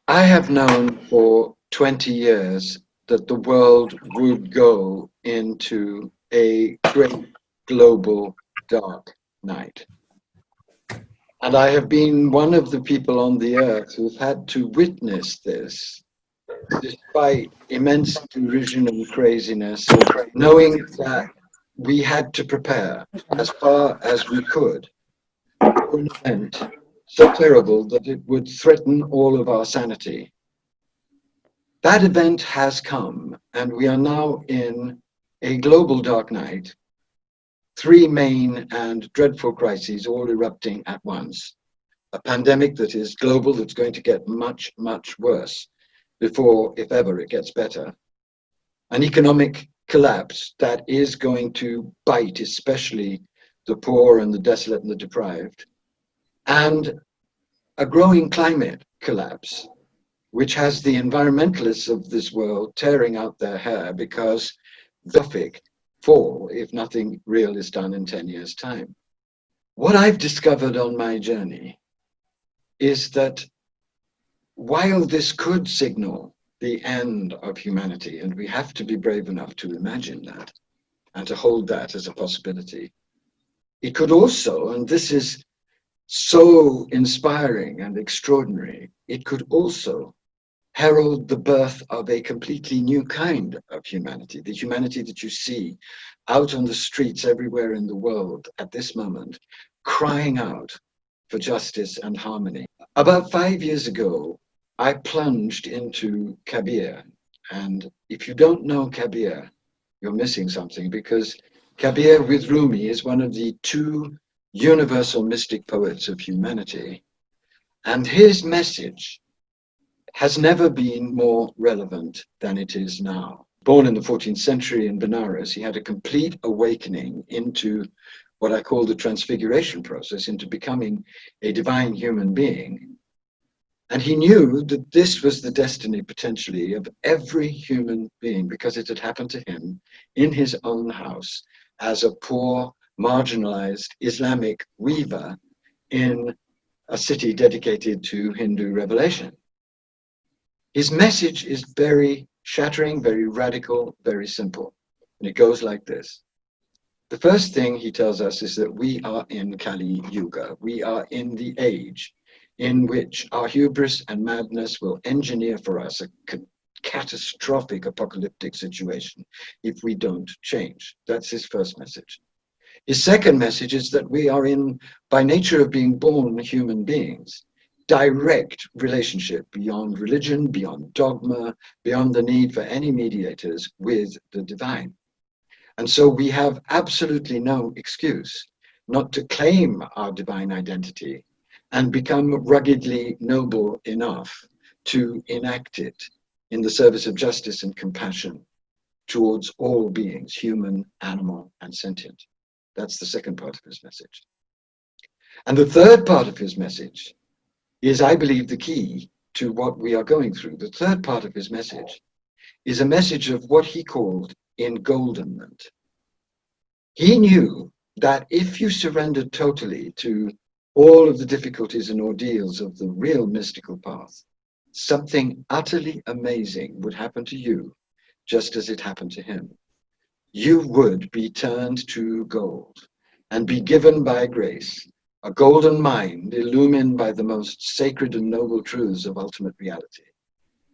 I have known for 20 years that the world would go into a great global dark night. And I have been one of the people on the earth who've had to witness this, despite immense delusion and craziness, knowing that we had to prepare as far as we could for an event so terrible that it would threaten all of our sanity. That event has come, and we are now in a global dark night, three main and dreadful crises all erupting at once. A pandemic that is global, that's going to get much, much worse before, if ever, it gets better. An economic collapse that is going to bite, especially the poor and the desolate and the deprived. And a growing climate collapse which has the environmentalists of this world tearing out their hair because traffic fall if nothing real is done in 10 years' time. What I've discovered on my journey is that while this could signal the end of humanity, and we have to be brave enough to imagine that and to hold that as a possibility, it could also, and this is so inspiring and extraordinary, it could also herald the birth of a completely new kind of humanity, the humanity that you see out on the streets everywhere in the world at this moment, crying out for justice and harmony. About 5 years ago, I plunged into Kabir. And if you don't know Kabir, you're missing something, because Kabir with Rumi is one of the two universal mystic poets of humanity. And his message has never been more relevant than it is now. Born in the 14th century in Benares, he had a complete awakening into what I call the transfiguration process, into becoming a divine human being. And he knew that this was the destiny potentially of every human being, because it had happened to him in his own house as a poor, marginalized Islamic weaver in a city dedicated to Hindu revelation. His message is very shattering, very radical, very simple. And it goes like this. The first thing he tells us is that we are in Kali Yuga. We are in the age in which our hubris and madness will engineer for us a catastrophic apocalyptic situation if we don't change. That's his first message. His second message is that we are in, by nature of being born human beings, direct relationship beyond religion, beyond dogma, beyond the need for any mediators with the divine. And so we have absolutely no excuse not to claim our divine identity and become ruggedly noble enough to enact it in the service of justice and compassion towards all beings, human, animal, and sentient. That's the second part of his message. And the third part of his message is, I believe, the key to what we are going through. The third part of his message is a message of what he called engoldenment. He knew that if you surrendered totally to all of the difficulties and ordeals of the real mystical path, something utterly amazing would happen to you, just as it happened to him. You would be turned to gold and be given by grace a golden mind illumined by the most sacred and noble truths of ultimate reality,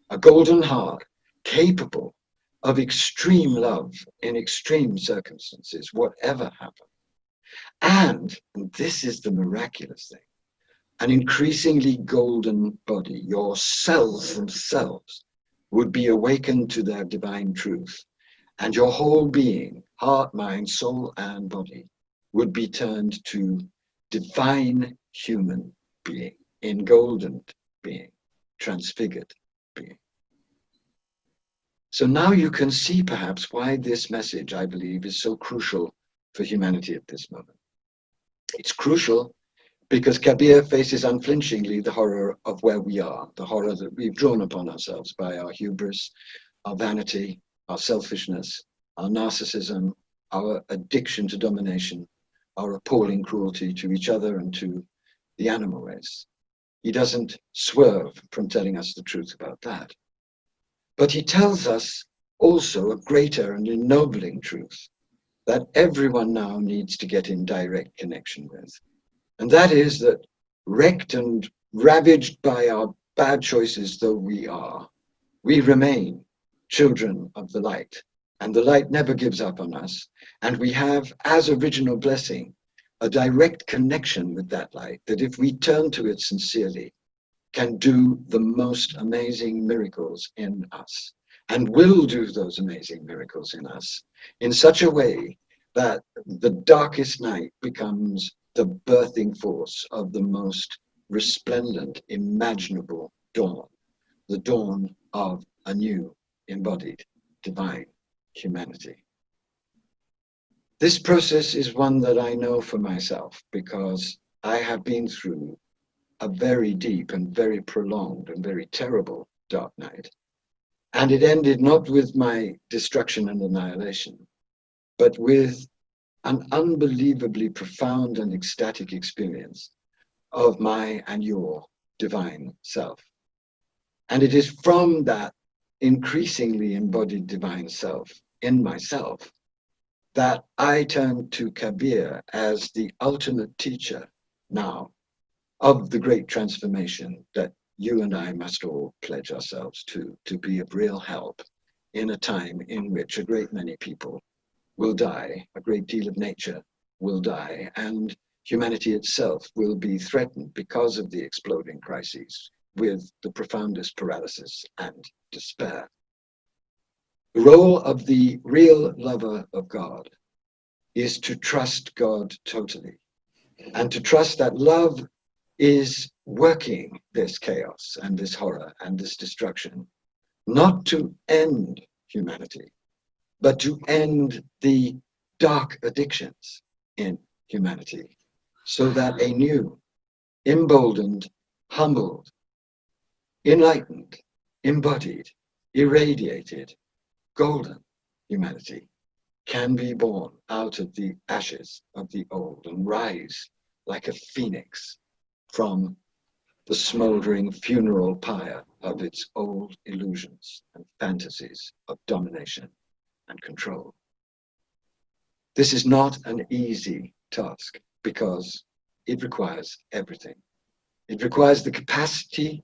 a golden heart capable of extreme love in extreme circumstances, whatever happened. And this is the miraculous thing, an increasingly golden body. Your cells themselves would be awakened to their divine truth, and your whole being, heart, mind, soul, and body, would be turned to divine human being, engoldened being, transfigured being. So now you can see perhaps why this message, I believe, is so crucial for humanity at this moment. It's crucial because Kabir faces unflinchingly the horror of where we are, the horror that we've drawn upon ourselves by our hubris, our vanity, our selfishness, our narcissism, our addiction to domination, our appalling cruelty to each other and to the animal race. He doesn't swerve from telling us the truth about that. But he tells us also a greater and ennobling truth that everyone now needs to get in direct connection with. And that is that, wrecked and ravaged by our bad choices though we are, we remain children of the light. And the light never gives up on us. And we have, as original blessing, a direct connection with that light, that if we turn to it sincerely, can do the most amazing miracles in us, and will do those amazing miracles in us in such a way that the darkest night becomes the birthing force of the most resplendent, imaginable dawn, the dawn of a new, embodied, divine humanity. This process is one that I know for myself because I have been through a very deep and very prolonged and very terrible dark night. And it ended not with my destruction and annihilation, but with an unbelievably profound and ecstatic experience of my and your divine self. And it is from that increasingly embodied divine self in myself that I turn to Kabir as the ultimate teacher now of the great transformation that you and I must all pledge ourselves to be of real help in a time in which a great many people will die, a great deal of nature will die, and humanity itself will be threatened because of the exploding crises with the profoundest paralysis and despair. The role of the real lover of God is to trust God totally, and to trust that love is working this chaos and this horror and this destruction, not to end humanity, but to end the dark addictions in humanity, so that a new, emboldened, humbled, enlightened, embodied, irradiated, golden humanity can be born out of the ashes of the old and rise like a phoenix from the smoldering funeral pyre of its old illusions and fantasies of domination and control. This is not an easy task because it requires everything. It requires the capacity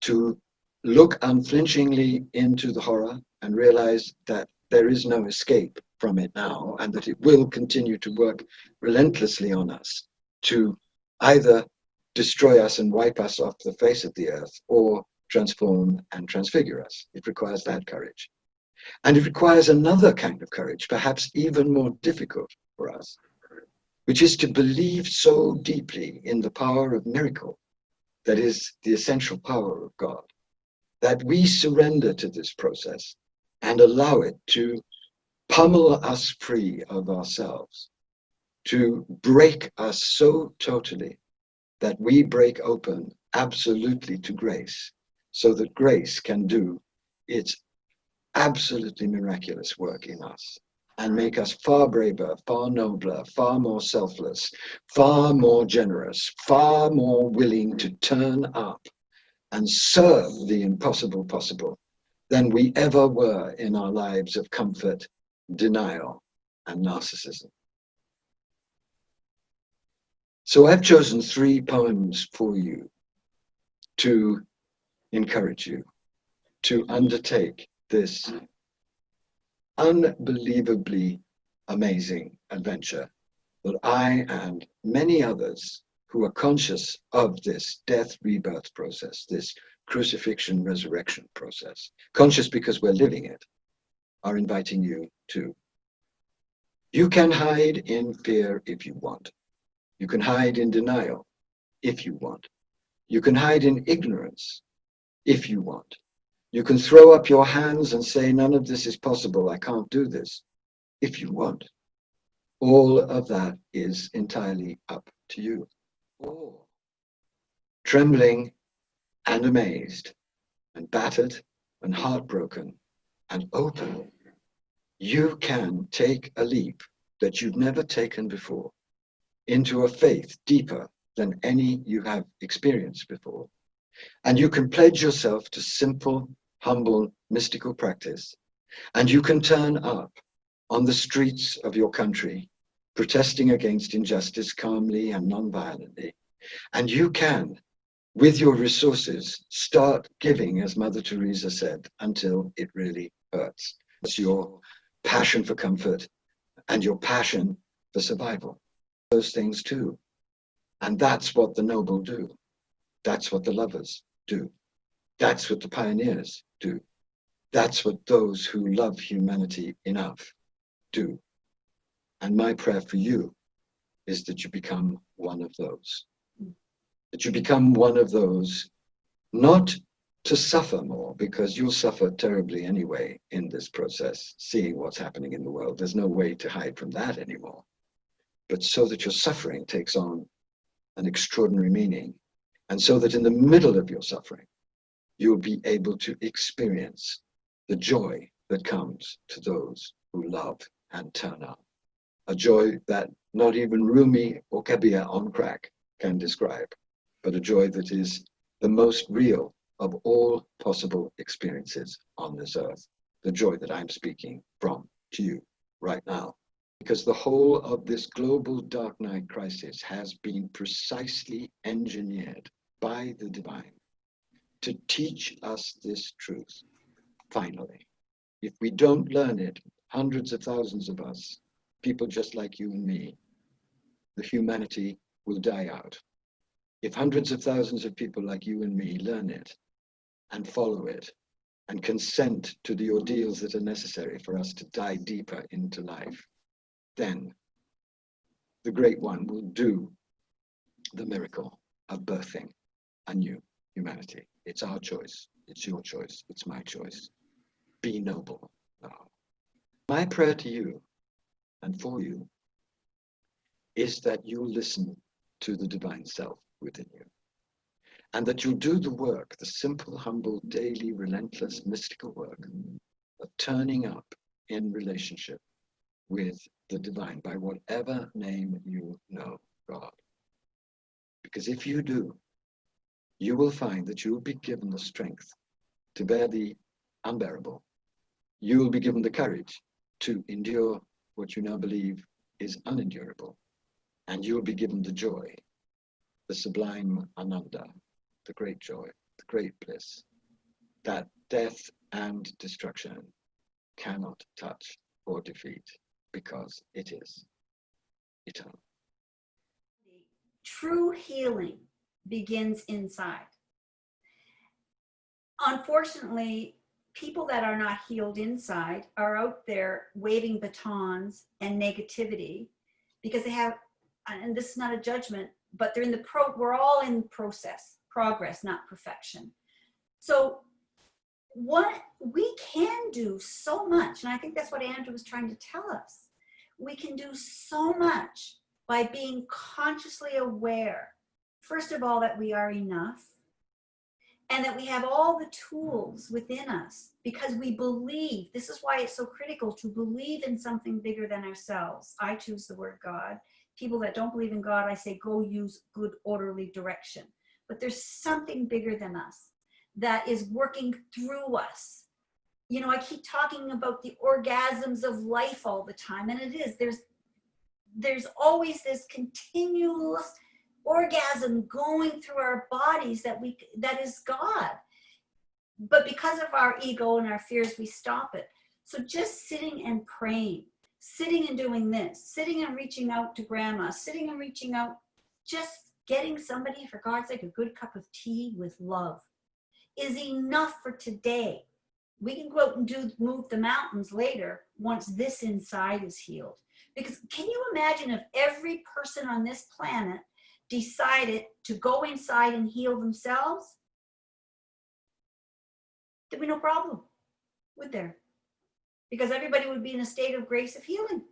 to look unflinchingly into the horror and realize that there is no escape from it now, and that it will continue to work relentlessly on us to either destroy us and wipe us off the face of the earth, or transform and transfigure us. It requires that courage. And it requires another kind of courage, perhaps even more difficult for us, which is to believe so deeply in the power of miracle, that is the essential power of God, that we surrender to this process and allow it to pummel us free of ourselves, to break us so totally that we break open absolutely to grace, so that grace can do its absolutely miraculous work in us and make us far braver, far nobler, far more selfless, far more generous, far more willing to turn up and serve the impossible possible than we ever were in our lives of comfort, denial, and narcissism. So I've chosen 3 poems for you to encourage you to undertake this unbelievably amazing adventure that I and many others who are conscious of this death rebirth process, this crucifixion resurrection process, conscious because we're living it, are inviting you to. You can hide in fear if you want. You can hide in denial if you want. You can hide in ignorance if you want. You can throw up your hands and say, none of this is possible, I can't do this, if you want. All of that is entirely up to you. Or, trembling and amazed and battered and heartbroken and open, you can take a leap that you've never taken before into a faith deeper than any you have experienced before. And you can pledge yourself to simple, humble, mystical practice. And you can turn up on the streets of your country, protesting against injustice calmly and non-violently. And you can, with your resources, start giving, as Mother Teresa said, until it really hurts. It's your passion for comfort and your passion for survival. Those things too. And that's what the noble do. That's what the lovers do. That's what the pioneers do. That's what those who love humanity enough do. And my prayer for you is that you become one of those. That you become one of those, not to suffer more, because you'll suffer terribly anyway in this process, seeing what's happening in the world. There's no way to hide from that anymore. But so that your suffering takes on an extraordinary meaning, and so that in the middle of your suffering, you'll be able to experience the joy that comes to those who love and turn up. A joy that not even Rumi or Kabir on crack can describe, but a joy that is the most real of all possible experiences on this earth. The joy that I'm speaking from to you right now. Because the whole of this global dark night crisis has been precisely engineered by the divine to teach us this truth, finally. If we don't learn it, hundreds of thousands of us, people just like you and me, the humanity will die out. If hundreds of thousands of people like you and me learn it and follow it and consent to the ordeals that are necessary for us to dive deeper into life, then the Great One will do the miracle of birthing a new humanity. It's our choice. It's your choice. It's my choice. Be noble now. My prayer to you and for you is that you'll listen to the divine self within you, and that you'll do the work, the simple, humble, daily, relentless, mystical work of turning up in relationship with the divine by whatever name you know God. Because if you do, you will find that you will be given the strength to bear the unbearable. You will be given the courage to endure what you now believe is unendurable. And you will be given the joy, the sublime ananda, the great joy, the great bliss, that death and destruction cannot touch or defeat, because it is eternal. True healing begins inside. Unfortunately, people that are not healed inside are out there waving batons and negativity because they have, and this is not a judgment, but they're in the we're all in progress, not perfection. So what we can do so much, and I think that's what Andrew was trying to tell us. We can do so much by being consciously aware, first of all, that we are enough, and that we have all the tools within us, because we believe. This is why it's so critical to believe in something bigger than ourselves. I choose the word God. People that don't believe in God, I say, go use good, orderly direction. But there's something bigger than us that is working through us. You know, I keep talking about the orgasms of life all the time, and it is. There's always this continuous orgasm going through our bodies that is God. But because of our ego and our fears, we stop it. So just sitting and praying, sitting and doing this, sitting and reaching out to grandma, sitting and reaching out, just getting somebody, for God's sake, a good cup of tea with love is enough for today. We can go out and move the mountains later once this inside is healed. Because can you imagine if every person on this planet decided to go inside and heal themselves? There'd be no problem, would there? Because everybody would be in a state of grace of healing.